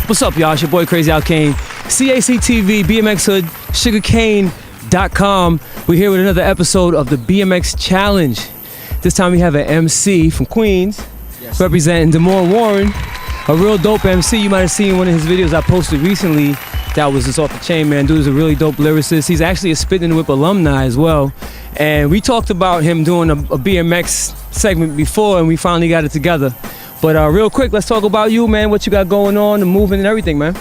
What's up, y'all? It's your boy Crazy Al Kane. CACTV, BMX Hood, sugarcane.com. We're here with another episode of the BMX Challenge. This time we have an MC from Queens, representing Demorne Warren, a real dope MC. You might have seen one of his videos I posted recently. That was just off the chain, man. Dude is a really dope lyricist. He's actually a Spit in the Whip alumni as well. And we talked about him doing a BMX segment before, and we finally got it together. But real quick, let's talk about you, man. What you got going on, the movement and everything, man.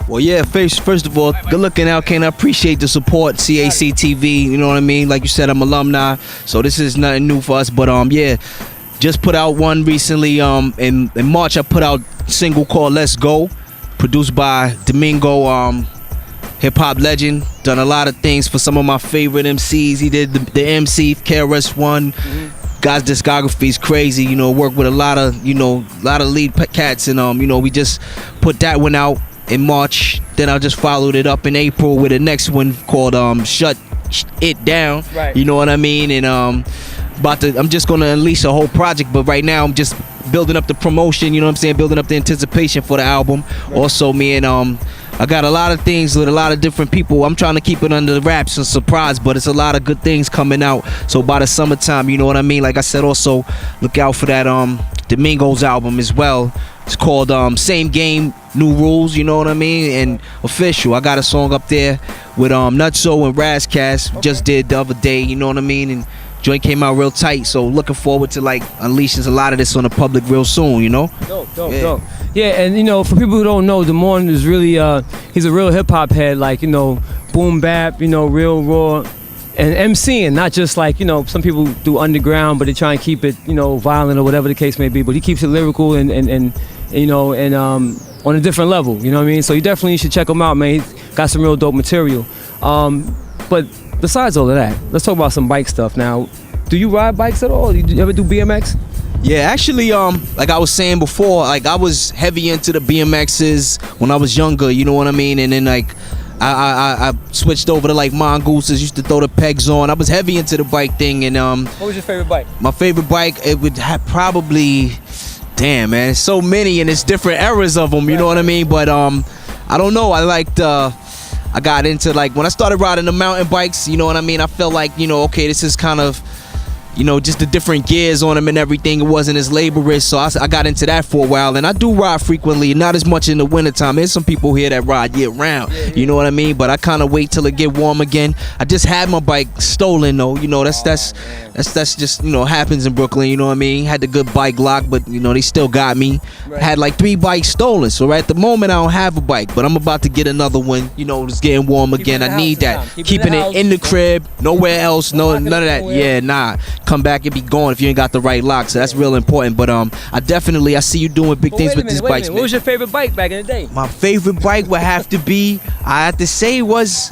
Well, yeah, first of all, good looking out, Ken. I appreciate the support, CACTV, you know what I mean? Like you said, I'm alumni, so this is nothing new for us. But yeah, just put out one recently. In March, I put out a single called Let's Go, produced by Domingo, hip-hop legend. Done a lot of things for some of my favorite MCs. He did the MC, KRS-One. Guy's discography is crazy, you know, worked with a lot of lead cats, and we just put that one out in March. Then I just followed it up in April with the next one called Shut It Down. Right. You know what I mean? And I'm just gonna unleash a whole project, but right now I'm just building up the promotion, you know what I'm saying, building up the anticipation for the album. Right. Also, me and I got a lot of things with a lot of different people. I'm trying to keep it under the wraps and surprise, but it's a lot of good things coming out. So by the summertime, you know what I mean? Like I said, also look out for that Domingo's album as well. It's called Same Game, New Rules, you know what I mean? And Official. I got a song up there with Nutso and Razcast. Okay. Just did the other day, you know what I mean? And joint came out real tight, so looking forward to like unleashing a lot of this on the public real soon, you know? Dope. Yeah, and you know, for people who don't know, Demorne is really he's a real hip hop head, like, you know, boom bap, you know, real raw, and MCing, not just like, you know, some people do underground, but they try and keep it, you know, violent or whatever the case may be. But he keeps it lyrical and you know, and on a different level, you know what I mean? So you definitely should check him out, man. He's got some real dope material. But besides all of that, let's talk about some bike stuff now. Do you ride bikes at all? You ever do BMX? Yeah, actually, like I was saying before, like I was heavy into the BMXs when I was younger, you know what I mean? And then like I switched over to like mongooses, used to throw the pegs on. I was heavy into the bike thing. And what was your favorite bike? My favorite bike, it would have probably, damn man, so many, and it's different eras of them, you know what I mean? But I don't know, I liked I got into, like, when I started riding the mountain bikes, you know what I mean? I felt like, you know, okay, this is kind of, you know, just the different gears on them and everything. It wasn't as laborious, so I got into that for a while. And I do ride frequently, not as much in the wintertime. There's some people here that ride year round, you know what I mean? But I kind of wait till it get warm again. I just had my bike stolen though, you know, that's just, you know, happens in Brooklyn, you know what I mean? Had the good bike lock, but you know, they still got me. Right. Had like 3 bikes stolen, so at the moment I don't have a bike, but I'm about to get another one. You know, it's getting warm again. I need that. Keeping it in the crib, nowhere else, none of that. Yeah, nah. Come back and be gone if you ain't got the right lock, so that's real important. But I see you doing big things with these bikes, man. What was your favorite bike back in the day? My favorite bike would have to be, I have to say, was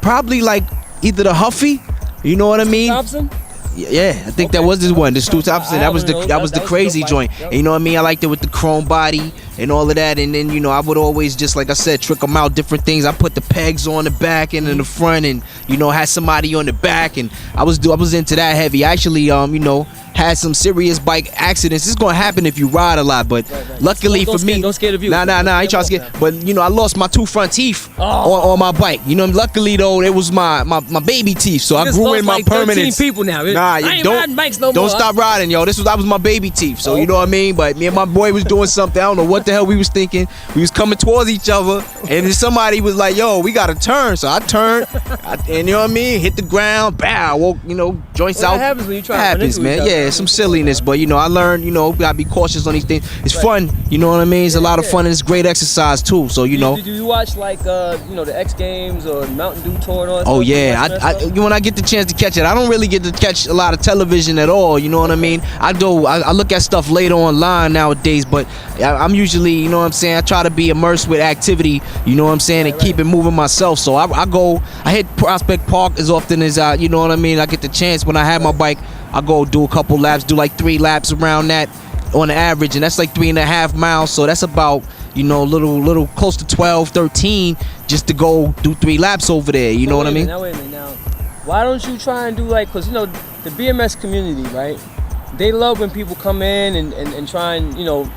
probably like either the Huffy, you know what I mean? Thompson? Yeah, I think that was this one, the Stu Thompson. That was the crazy joint. And you know what I mean? I liked it with the chrome body and all of that. And then, you know, I would always just, like I said, trick them out, different things. I put the pegs on the back and in the front, and you know, had somebody on the back, and I was into that heavy. I actually, you know, had some serious bike accidents. It's gonna happen if you ride a lot, but luckily for me, don't scare the view. Nah, I ain't trying to scare. But you know, I lost my 2 front teeth on my bike. You know, luckily though, it was my baby teeth, so I grew in my like permanence. 13 people now. Nah, I ain't riding bikes no more. Don't stop riding, yo. That was my baby teeth. So you know what I mean. But me and my boy was doing something. I don't know what the hell we was thinking. We was coming towards each other, and then somebody was like, "Yo, we gotta turn." So I turned, and you know what I mean. Hit the ground, bow. Woke, you know, joints out. What happens when you try? Happens, man. Yeah, some silliness. But you know, I learned, you know, gotta be cautious on these things. It's fun, you know what I mean? It's a lot of fun, and it's great exercise too. So you know. Did you watch like you know, the X Games or Mountain Dew Tour and all that? Oh yeah, when I get the chance to catch it, I don't really get to catch a lot of television at all. You know what I mean? I look at stuff later online nowadays, but I'm usually, you know what I'm saying, I try to be immersed with activity, you know what I'm saying, and keep it moving myself. So I hit Prospect Park as often as you know what I mean, I get the chance. When I have my bike, I go do a couple laps, do like 3 laps around that on the average, and that's like 3.5 miles. So that's about, you know, little close to 12, 13 just to go do 3 laps over there. You know what I mean? Now wait a minute. Now, why don't you try and do like, because you know the BMX community, right? They love when people come in and try and, you know,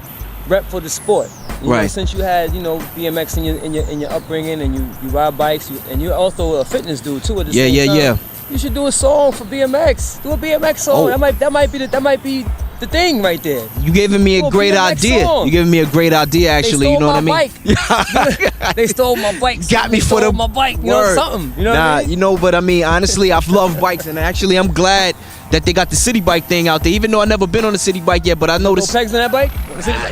rep for the sport. You know, Right. since you had, you know, BMX in your upbringing, and you ride bikes, and you're also a fitness dude too at the Yeah, same yeah, time. yeah. You should do a song for BMX. Do a BMX song. Oh. That might be the thing right there. You giving me Do a a great BMX idea. song. You giving me a great idea, actually. You know what I mean? They stole my bike. Got me They for stole the my bike. You word. know something. You know Nah, what I mean? you know, but I mean, honestly, I've loved bikes, and actually, I'm glad that they got the city bike thing out there. Even though I've never been on a city bike yet, but I No noticed pegs on that bike?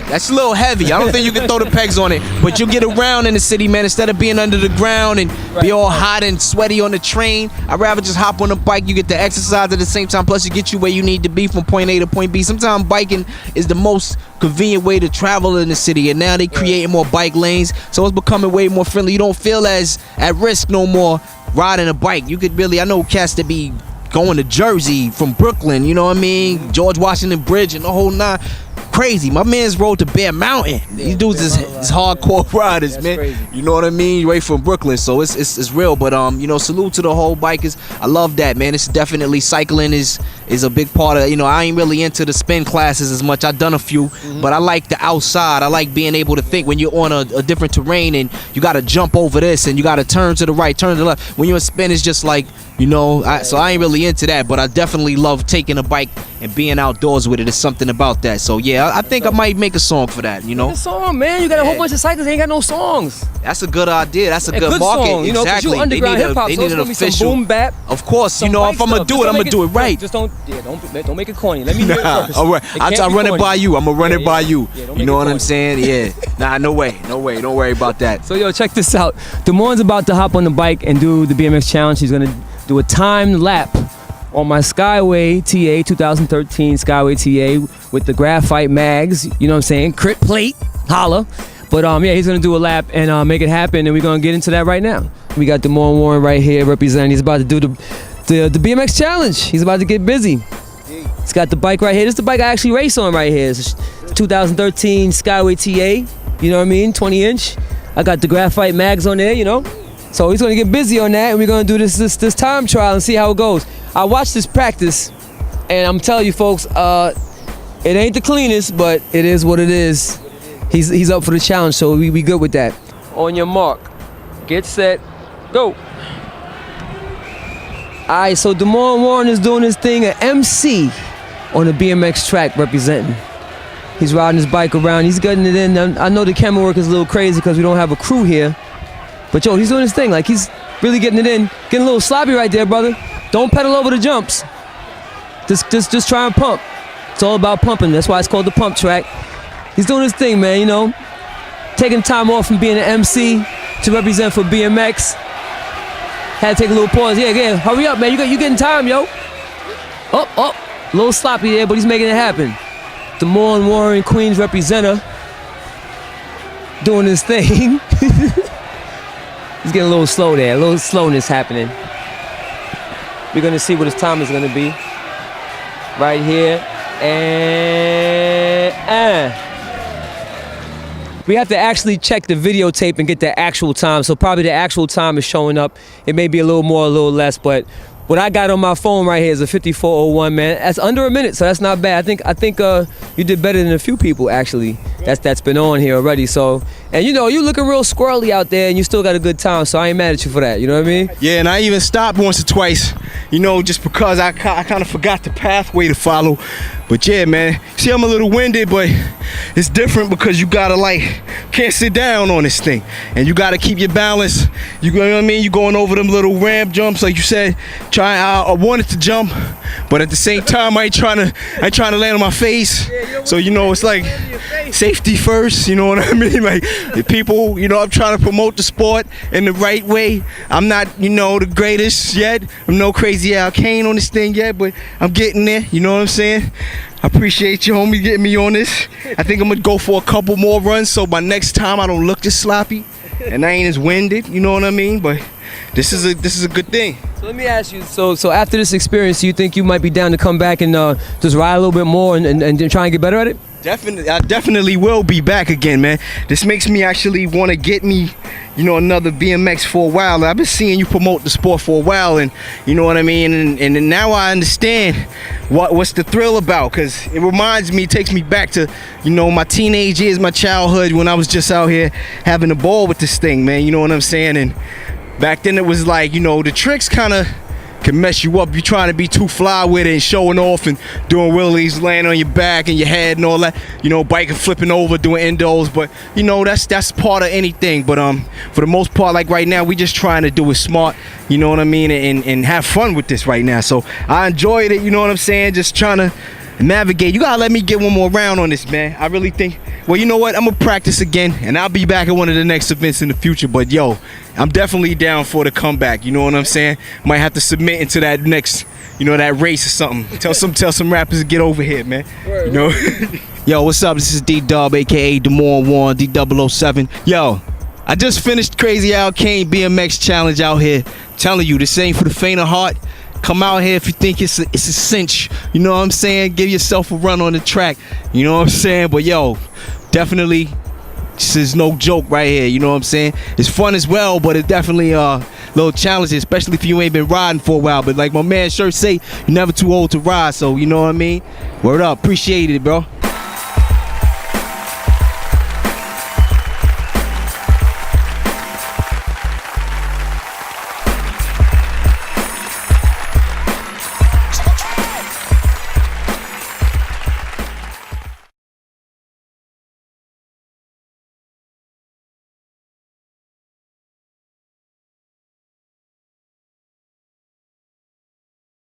that's a little heavy. I don't think you can throw the pegs on it, but you'll get around in the city, man. Instead of being under the ground and be all hot and sweaty on the train, I'd rather just hop on a bike. You get the exercise at the same time, plus you get you where you need to be from point A to point B. Sometimes biking is the most convenient way to travel in the city, and now they creating more bike lanes, so it's becoming way more friendly. You don't feel as at risk no more riding a bike. You could really, I know cats that be going to Jersey from Brooklyn, you know what I mean? George Washington Bridge and the whole nine. Crazy. My man's rode to Bear Mountain. These dudes is hardcore riders, That's man. crazy. You know what I mean? Right from Brooklyn, so it's real. But you know, salute to the whole bikers. I love that, man. It's definitely cycling is a big part of. You know, I ain't really into the spin classes as much. I've done a few, but I like the outside. I like being able to think when you're on a different terrain and you got to jump over this and you got to turn to the right, turn to the left. When you're in spin, it's just like, you know. So I ain't really into that, but I definitely love taking a bike and being outdoors with it. It's something about that. So yeah, I think I might make a song for that. You know, Make a song, man. You got a whole bunch of cyclists ain't got no songs. that's a good idea. That's a A good market. song, you know, 'cause Exactly. you underground hip hop, They so need it's an gonna be some official. boom bap. Of course, you some know, bike if I'm gonna stuff. do Just it, I'm don't gonna do it make right. Just don't make it corny. Let me hear it first. All right, I'll run it by you. I'm gonna run it by you. Yeah, don't You make know it what I'm corny. saying? Yeah. Nah, no way. Don't worry about that. So yo, check this out. Demorne's about to hop on the bike and do the BMX challenge. He's gonna do a timed lap on my Skyway TA 2013 Skyway TA with the graphite mags. You know what I'm saying? Crit plate, holla. But yeah, he's gonna do a lap and make it happen, and we're gonna get into that right now. We got Demorne Warren right here representing. He's about to do the BMX challenge. He's about to get busy. He's got the bike right here. This is the bike I actually race on right here. It's a 2013 Skyway TA. You know what I mean? 20-inch. I got the graphite mags on there. You know. So he's gonna get busy on that, and we're gonna do this time trial and see how it goes. I watched this practice, and I'm telling you, folks, it ain't the cleanest, but it is what it is. He's up for the challenge, so we good with that. On your mark, get set, go. All right, so Demorne Warren is doing his thing, an MC on the BMX track representing. He's riding his bike around. He's getting it in. I know the camera work is a little crazy because we don't have a crew here. But yo, he's doing his thing. Like, he's really getting it in. Getting a little sloppy right there, brother. Don't pedal over the jumps. Just try and pump. It's all about pumping. That's why it's called the pump track. He's doing his thing, man, you know. Taking time off from being an MC to represent for BMX. Had to take a little pause. Yeah, hurry up, man. You getting time, yo. Up. A little sloppy there, but he's making it happen. Demorne Warren, Queens representer. Doing his thing. He's getting a little slow there, a little slowness happening. We're gonna see what his time is gonna be. Right here, and we have to actually check the videotape and get the actual time. So probably the actual time is showing up. It may be a little more, a little less, but what I got on my phone right here is a 54:01, man. That's under a minute, so that's not bad. I think you did better than a few people actually. That's been on here already. So, and you know, you looking real squirrely out there, and you still got a good time. So I ain't mad at you for that. You know what I mean? Yeah, and I even stopped once or twice, you know, just because I kind of forgot the pathway to follow. But yeah, man, see, I'm a little winded, but it's different because you gotta can't sit down on this thing, and you gotta keep your balance. You know what I mean? You going over them little ramp jumps, like you said. I wanted to jump, but at the same time, I ain't trying to land on my face. So you know, it's like safety first. You know what I mean? Like the people, you know, I'm trying to promote the sport in the right way. I'm not, you know, the greatest yet. I'm no crazy Al Kane on this thing yet, but I'm getting there. You know what I'm saying? I appreciate you, homie, getting me on this. I think I'm gonna go for a couple more runs, so by next time I don't look just sloppy and I ain't as winded. You know what I mean? But this is a good thing. So let me ask you. So after this experience, do you think you might be down to come back and just ride a little bit more and try and get better at it? Definitely, I definitely will be back again, man. This makes me actually want to get me, another BMX for a while. I've been seeing you promote the sport for a while, and you know what I mean. And now I understand what's the thrill about, because it reminds me, it takes me back to, my teenage years, my childhood, when I was just out here having a ball with this thing, man. You know what I'm saying? And back then it was like, the tricks kind of can mess you up. You're trying to be too fly with it and showing off and doing wheelies, laying on your back and your head and all that, biking, flipping over, doing endos. But that's part of anything. But for the most part, like right now, we just trying to do it smart, you know what I mean, and have fun with this right now. So I enjoyed it, you know what I'm saying, just trying to navigate. You gotta let me get one more round on this, man. I really think, well, you know what, I'm gonna practice again and I'll be back at one of the next events in the future. But yo, I'm definitely down for the comeback, you know what I'm saying. Might have to submit into that next, that race or something. Tell some rappers to get over here, man. Yo, what's up? This is D-Dub, aka Demorne Warren, D007. Yo, I just finished Crazy Al Kane BMX challenge out here. Telling you, this ain't for the faint of heart. Come out here if you think it's a cinch. You know what I'm saying? Give yourself a run on the track. You know what I'm saying? But yo, definitely, this is no joke right here. You know what I'm saying? It's fun as well, but it definitely a little challenging, especially if you ain't been riding for a while. But like my man Shirt say, you're never too old to ride. So you know what I mean? Word up, appreciate it, bro.